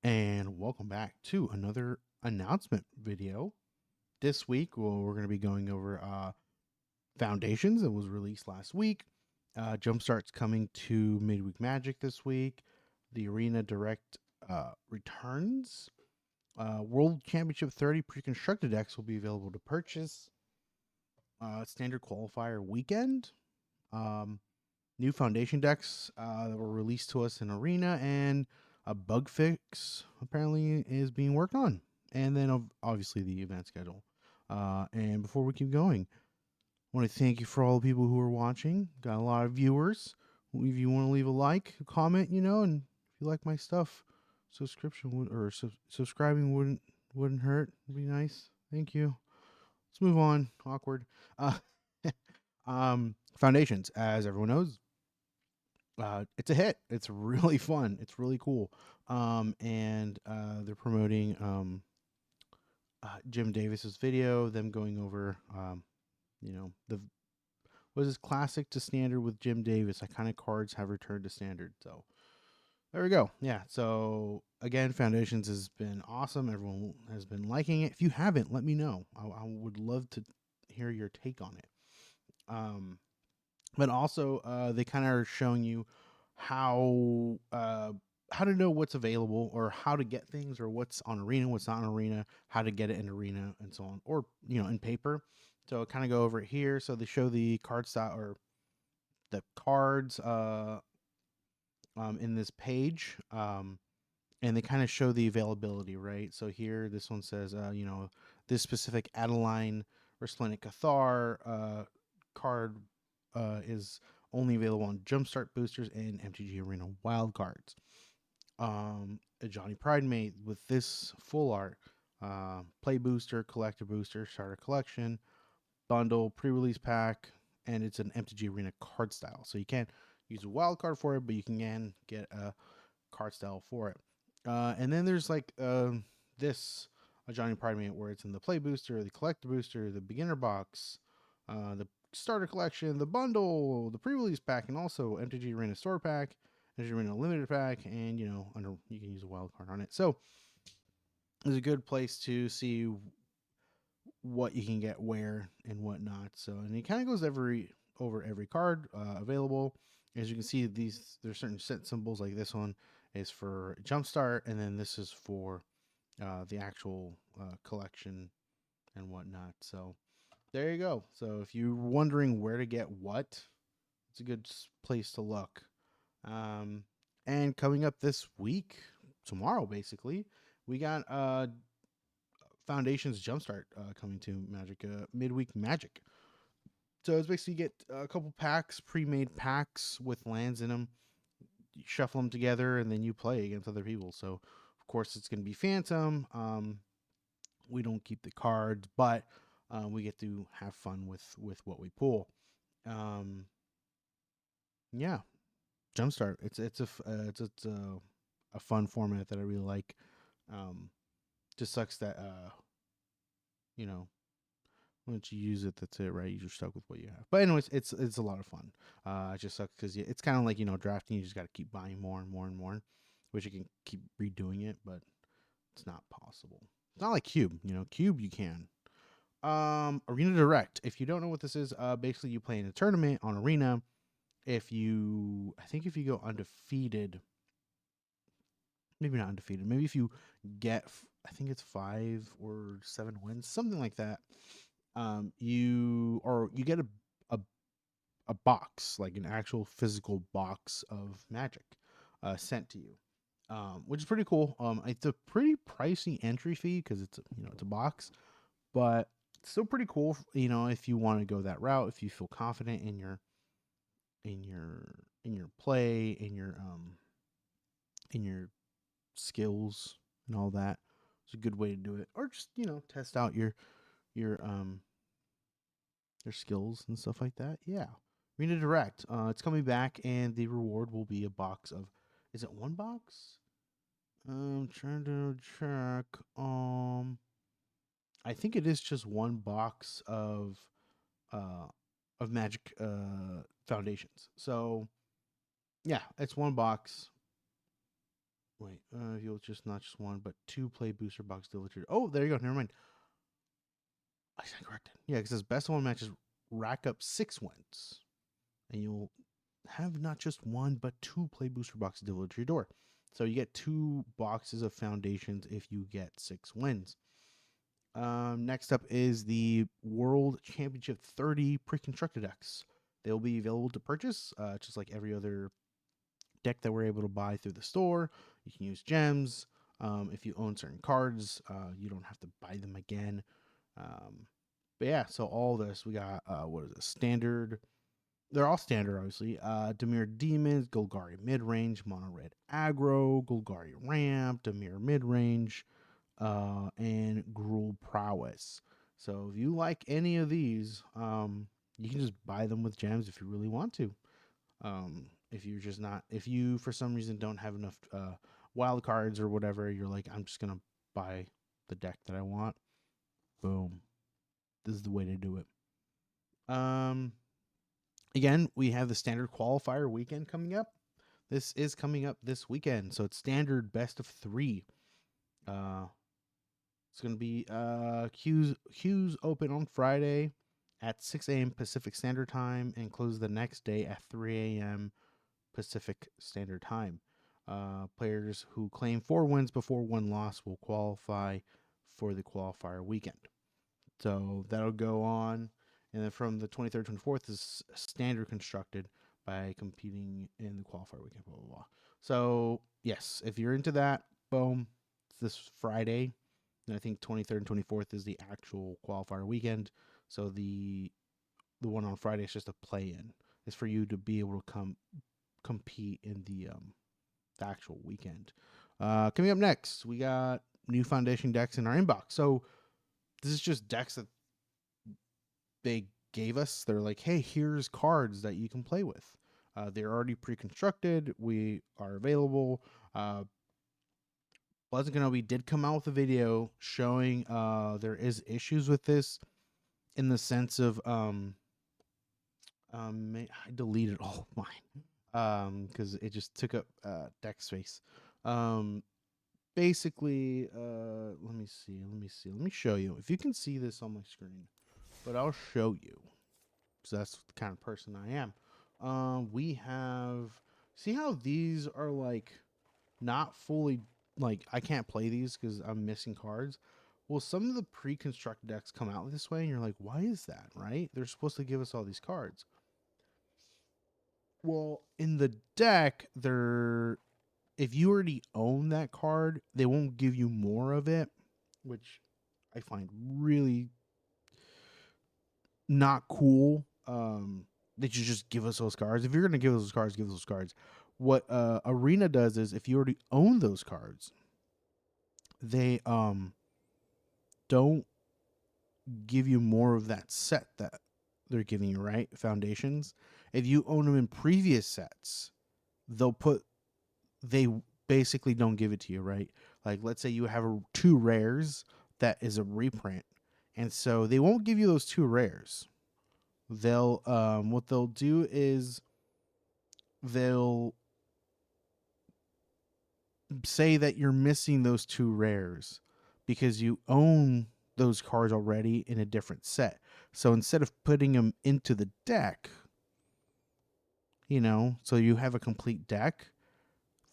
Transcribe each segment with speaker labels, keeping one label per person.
Speaker 1: And welcome back to another announcement video. This week, we're going to be going over Foundations that was released last week. Jumpstart's coming to Midweek Magic this week. The Arena Direct returns. World Championship 30 pre-constructed decks will be available to purchase. Standard Qualifier weekend. Um, New Foundation decks that were released to us in Arena, and a bug fix apparently is being worked on. And then obviously the event schedule. And before we keep going, I want to thank you for all the people who are watching. Got a lot of viewers. If you want to leave a like, a comment, and if you like my stuff, subscribing wouldn't hurt. It'd be nice. Thank you. Let's move on. Awkward. Uh, Foundations, as everyone knows, it's a hit. It's really fun. It's really cool. And they're promoting Jim Davis's video, them going over, the was this classic to standard with Jim Davis. What kind of cards have returned to standard? So there we go. Yeah. So again, Foundations has been awesome. Everyone has been liking it. If you haven't, let me know. I would love to hear your take on it. But also, they kind of are showing you how how to know what's available, or how to get things, or what's on Arena, what's not on Arena, how to get it in Arena, and so on, or in paper. So kind of go over it here. So they show the card style, or the cards in this page, and they kind of show the availability, right? So here, this one says, this specific Adeline Resplendent Cathar card is only available on Jumpstart boosters and MTG Arena wildcards. A Johnny Pridemate with this full art, play booster, collector booster, starter collection, bundle, pre-release pack, and it's an MTG Arena card style. So you can't use a wild card for it, but you can get a card style for it. And then there's like this a Johnny Pridemate where it's in the play booster, the collector booster, the beginner box, the starter collection, the bundle, the pre-release pack, and also MTG Arena store pack, MTG Arena limited pack, and you can use a wild card on it. So it's a good place to see what you can get where and whatnot. So, and it kind of goes over every card available. As you can see, there's certain set symbols, like this one is for Jumpstart, and then this is for the actual collection and whatnot. So there you go. So if you're wondering where to get what, it's a good place to look. Um, and coming up this week, tomorrow basically, we got Foundations Jumpstart coming to Magic, midweek Magic. So it's basically you get a couple packs, pre-made packs with lands in them. You shuffle them together, and then you play against other people. So of course it's going to be Phantom. We don't keep the cards, but we get to have fun with what we pull. Um, yeah, Jumpstart. It's a fun format that I really like. Just sucks that you know once you use it, that's it, right? You're stuck with what you have. But anyways, it's a lot of fun. It just sucks because it's kind of like drafting. You just got to keep buying more and more and more, which you can keep redoing it, but it's not possible. It's not like Cube. Cube you can. Arena Direct. If you don't know what this is, basically you play in a tournament on Arena. I think if you go undefeated, maybe not undefeated, maybe if you get, I think it's 5 or 7 wins, something like that. You get a a box, like an actual physical box of Magic, sent to you, which is pretty cool. It's a pretty pricey entry fee because it's a box, but it's still pretty cool. If you want to go that route, if you feel confident in your play, in your skills and all that, it's a good way to do it. Or just test out your skills and stuff like that. Yeah. Arena Direct. It's coming back, and the reward will be a box of. Is it one box? I'm trying to check. I think it is just one box uh of Magic Foundations. So yeah, it's one box. Wait, you'll just not just one, but 2 play booster box delivered. Oh, there you go. Never mind. I stand corrected. Yeah, it says best of 1 matches rack up 6 wins, and you'll have not just 1 but 2 play booster boxes delivered to your door. So you get 2 boxes of foundations if you get 6 wins. Next up is the World Championship 30 pre-constructed decks. They'll be available to purchase, just like every other deck that we're able to buy through the store. You can use gems. If you own certain cards, you don't have to buy them again. But yeah, so all this we got. What is it? Standard. They're all standard, obviously. Dimir Demons, Golgari Midrange, Mono Red Aggro, Golgari Ramp, Dimir Midrange, and Gruul Prowess. So if you like any of these, you can just buy them with gems if you really want to. If you're just not, if you for some reason don't have enough wild cards or whatever, you're like, I'm just gonna buy the deck that I want. Boom, this is the way to do it. Again, we have the standard qualifier weekend coming up. This is coming up this weekend, so it's standard best of 3. It's gonna be queues open on Friday at 6 a.m. Pacific Standard Time and close the next day at 3 a.m. Pacific Standard Time. Players who claim 4 wins before 1 loss will qualify for the qualifier weekend. So that'll go on. And then from the 23rd, 24th is standard constructed by competing in the qualifier weekend, blah, blah, blah. So, yes, if you're into that, boom, it's this Friday. And I think 23rd and 24th is the actual qualifier weekend. So the one on Friday is just a play-in. It's for you to be able to compete in the actual weekend. Coming up next, we got new foundation decks in our inbox. So this is just decks that they gave us. They're like, hey, here's cards that you can play with. They're already pre-constructed. We are available. Pleasant Kenobi did come out with a video showing there is issues with this in the sense of I deleted all of mine because it just took up deck space. Basically, let me show you if you can see this on my screen, but I'll show you because that's the kind of person I am. We have, see how these are like not fully, like I can't play these because I'm missing cards. Well, some of the pre-constructed decks come out this way and you're like, why is that, right? They're supposed to give us all these cards. Well, in the deck, if you already own that card, they won't give you more of it, which I find really not cool. That you just give us those cards. If you're gonna give us those cards, give us those cards. What Arena does is, if you already own those cards, they don't give you more of that set that they're giving you, right? Foundations. If you own them in previous sets, they basically don't give it to you, right? Like, let's say you have 2 rares that is a reprint, and so they won't give you those 2 rares. They'll what they'll do is they'll say that you're missing those 2 rares because you own those cards already in a different set. So instead of putting them into the deck, so you have a complete deck,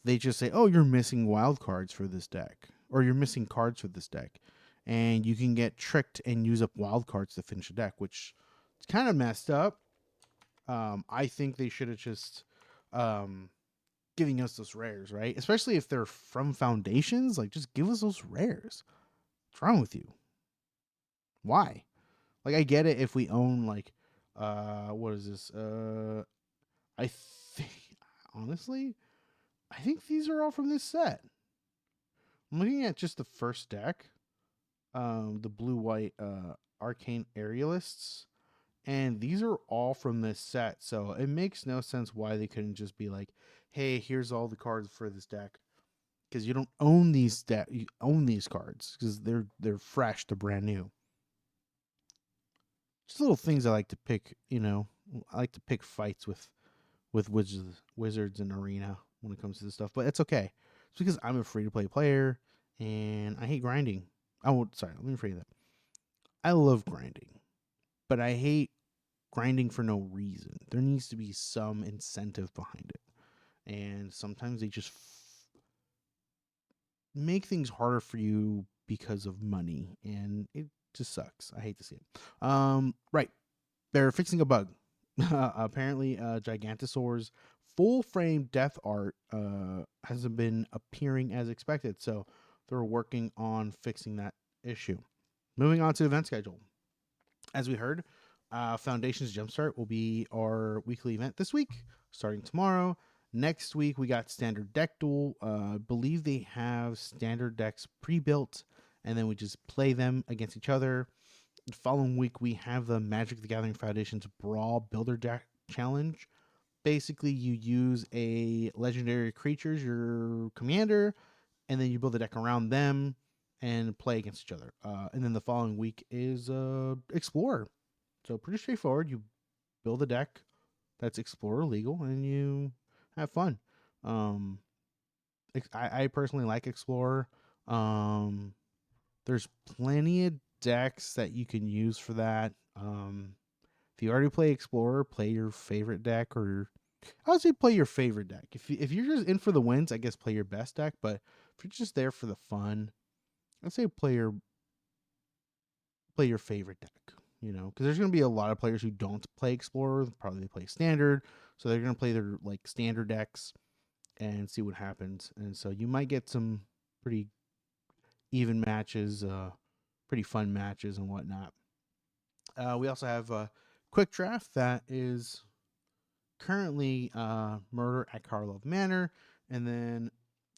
Speaker 1: they just say, oh, you're missing wild cards for this deck, or you're missing cards for this deck. And you can get tricked and use up wild cards to finish a deck, which is kind of messed up. I think they should have just giving us those rares, right? Especially if they're from foundations, like just give us those rares. What's wrong with you? Why? Like, I get it if we own like what is this? I think honestly, I think these are all from this set. I'm looking at just the first deck, the blue-white arcane aerialists, and these are all from this set. So it makes no sense why they couldn't just be like, hey, here's all the cards for this deck, because you don't own these you own these cards because they're fresh, they're brand new. Just little things I like to pick. I like to pick fights with wizards and arena when it comes to this stuff, but it's okay. It's because I'm a free to play player and I hate grinding. Sorry, let me rephrase that. I love grinding, but I hate grinding for no reason. There needs to be some incentive behind it. And sometimes they just make things harder for you because of money, and it just sucks. I hate to see it. Right. They're fixing a bug. Apparently, Gigantosaur's full frame death art hasn't been appearing as expected, so they're working on fixing that issue. Moving on to event schedule. As we heard, Foundations Jumpstart will be our weekly event this week, starting tomorrow. Next week, we got Standard Deck Duel. I believe they have standard decks pre built, and then we just play them against each other. The following week, we have the Magic the Gathering Foundation's Brawl Builder Deck Challenge. Basically, you use a legendary creatures, your commander, and then you build a deck around them and play against each other. And then the following week is Explorer. So pretty straightforward. You build a deck that's Explorer legal, and you have fun. Um, I personally like Explorer. There's plenty of decks that you can use for that. If you already play Explorer, play your favorite deck, or I would say play your favorite deck. If you're just in for the wins, I guess play your best deck. But if you're just there for the fun, I'd say play your favorite deck. You know, because there's going to be a lot of players who don't play Explorer. Probably play Standard, so they're going to play their like standard decks and see what happens. And so you might get some pretty even matches, pretty fun matches and whatnot. We also have a quick draft that is currently Murder at Karlov Manor, and then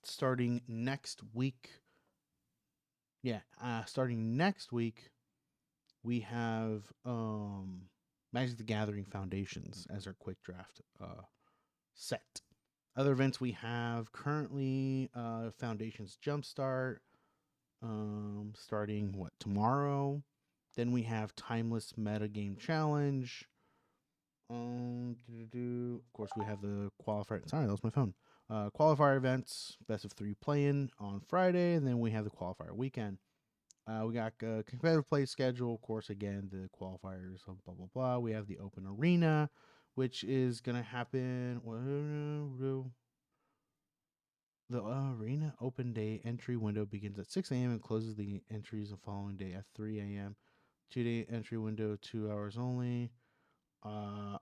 Speaker 1: starting next week. Starting next week, we have Magic the Gathering Foundations as our quick draft set. Other events we have currently Foundations Jumpstart, starting tomorrow. Then we have Timeless Metagame Challenge. Of course, we have the qualifier. Sorry, that was my phone. Qualifier events, best of 3 play-in on Friday, and then we have the qualifier weekend. We got competitive play schedule, of course. Again, the qualifiers, blah blah blah. We have the open arena, which is gonna happen. The arena open day entry window begins at 6 a.m. and closes the entries the following day at 3 a.m. 2-day entry window, 2 hours only.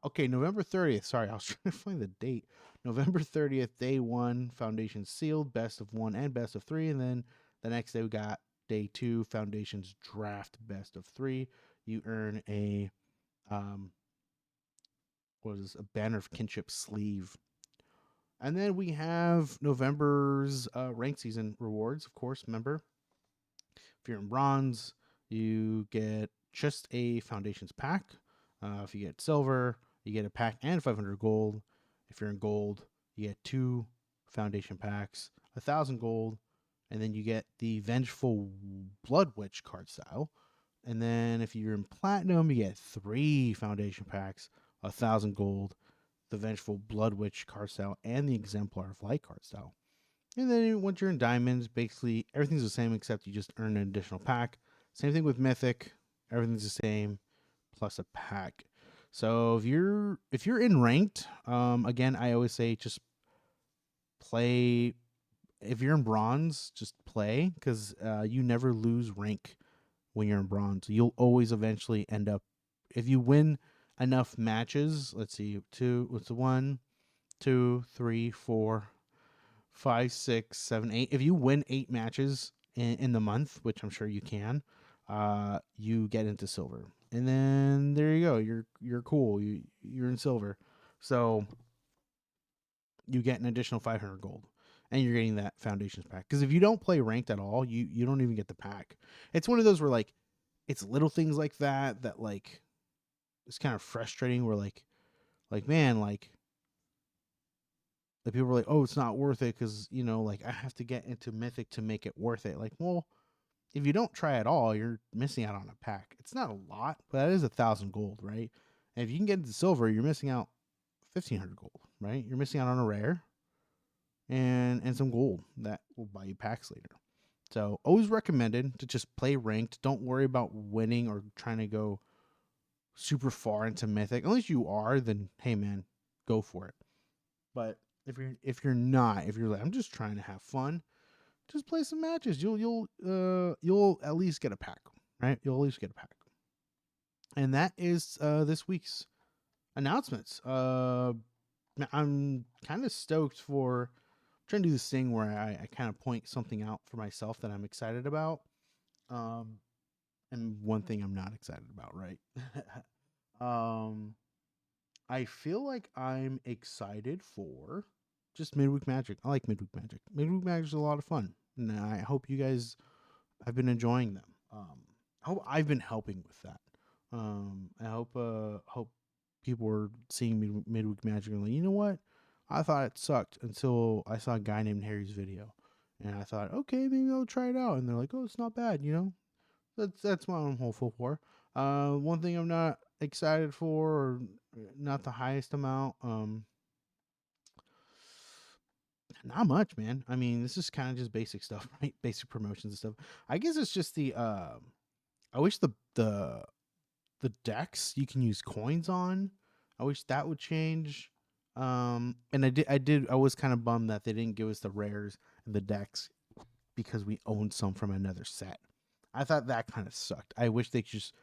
Speaker 1: Okay, November 30th. Sorry, I was trying to find the date. November 30th, day 1, Foundations sealed, best of 1 and best of 3. And then the next day we got day 2, Foundations draft, best of 3. You earn a, a Banner of Kinship sleeve. And then we have November's ranked season rewards, of course. Remember, if you're in bronze, you get just a Foundations pack. If you get silver, you get a pack and 500 gold. If you're in gold, you get 2 Foundation packs, 1,000 gold, and then you get the Vengeful Blood Witch card style. And then if you're in platinum, you get 3 Foundation packs, 1,000 gold, the Vengeful Blood Witch card style, and the Exemplar of Light card style. And then once you're in diamonds, basically everything's the same except you just earn an additional pack. Same thing with mythic, everything's the same plus a pack. So if you're in ranked, again, I always say just play. If you're in bronze, just play because you never lose rank when you're in bronze. You'll always eventually end up if you win enough matches. Let's see, what's the 1, 2, 3, 4, 5, 6, 7, 8. If you win 8 matches in the month, which I'm sure you can, you get into silver, and then there you go. You're cool. You're in silver, so you get an additional 500 gold, and you're getting that Foundations pack. Because if you don't play ranked at all, you don't even get the pack. It's one of those where like it's little things like that like it's kind of frustrating. Where like man like people are like, oh, it's not worth it because like I have to get into mythic to make it worth it. Like, well, if you don't try at all, you're missing out on a pack. It's not a lot, but that is 1,000 gold, right? And if you can get into silver, you're missing out 1,500 gold, right? You're missing out on a rare. and some gold that will buy you packs later. So always recommended to just play ranked. Don't worry about winning or trying to go super far into mythic. Unless you are, then hey man, go for it. But if you're not, if you're like I'm just trying to have fun, just play some matches. You'll at least get a pack, right? You'll at least get a pack. And that is this week's announcements. I'm kind of stoked for trying to do this thing where I kind of point something out for myself that I'm excited about. Um, and one thing I'm not excited about, right? um, I feel like I'm excited for just midweek magic. I like midweek magic. Midweek magic is a lot of fun, and I hope you guys have been enjoying them. I hope I've been helping with that. I hope people were seeing midweek magic and like, you know what? I thought it sucked until I saw a guy named Harry's video, and I thought, okay, maybe I'll try it out. And they're like, oh, it's not bad, you know. That's what I'm hopeful for. One thing I'm not excited for, or not the highest amount. Not much, man. I mean, this is kind of just basic stuff, right? Basic promotions and stuff. I guess it's just the. I wish the decks you can use coins on. I wish that would change. And I was kind of bummed that they didn't give us the rares and the decks because we owned some from another set. I thought that kind of sucked. I wish they just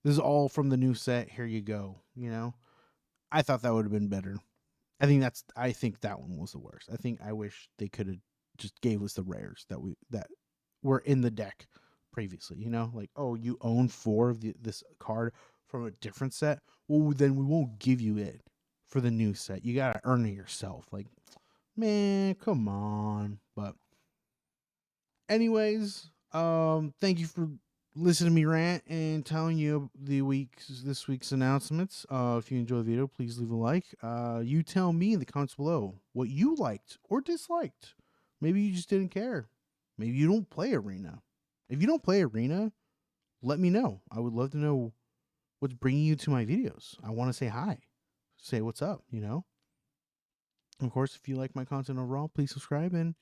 Speaker 1: this is all from the new set. Here you go. You know, I thought that would have been better. I think that one was the worst. I wish they could have just gave us the rares that were in the deck previously. You know, like oh, you own four of this card from a different set. Well, then we won't give you it for the new set. You gotta earn it yourself. Like, man, come on. But anyways, thank you for listening to me rant and telling you this week's announcements. If you enjoy the video, please leave a like. You tell me in the comments below what you liked or disliked. Maybe you just didn't care. Maybe you don't play Arena. If you don't play Arena, let me know. I would love to know what's bringing you to my videos. I want to say hi, say what's up. You know. Of course, if you like my content overall, please subscribe and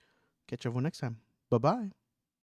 Speaker 1: catch everyone next time. Bye bye.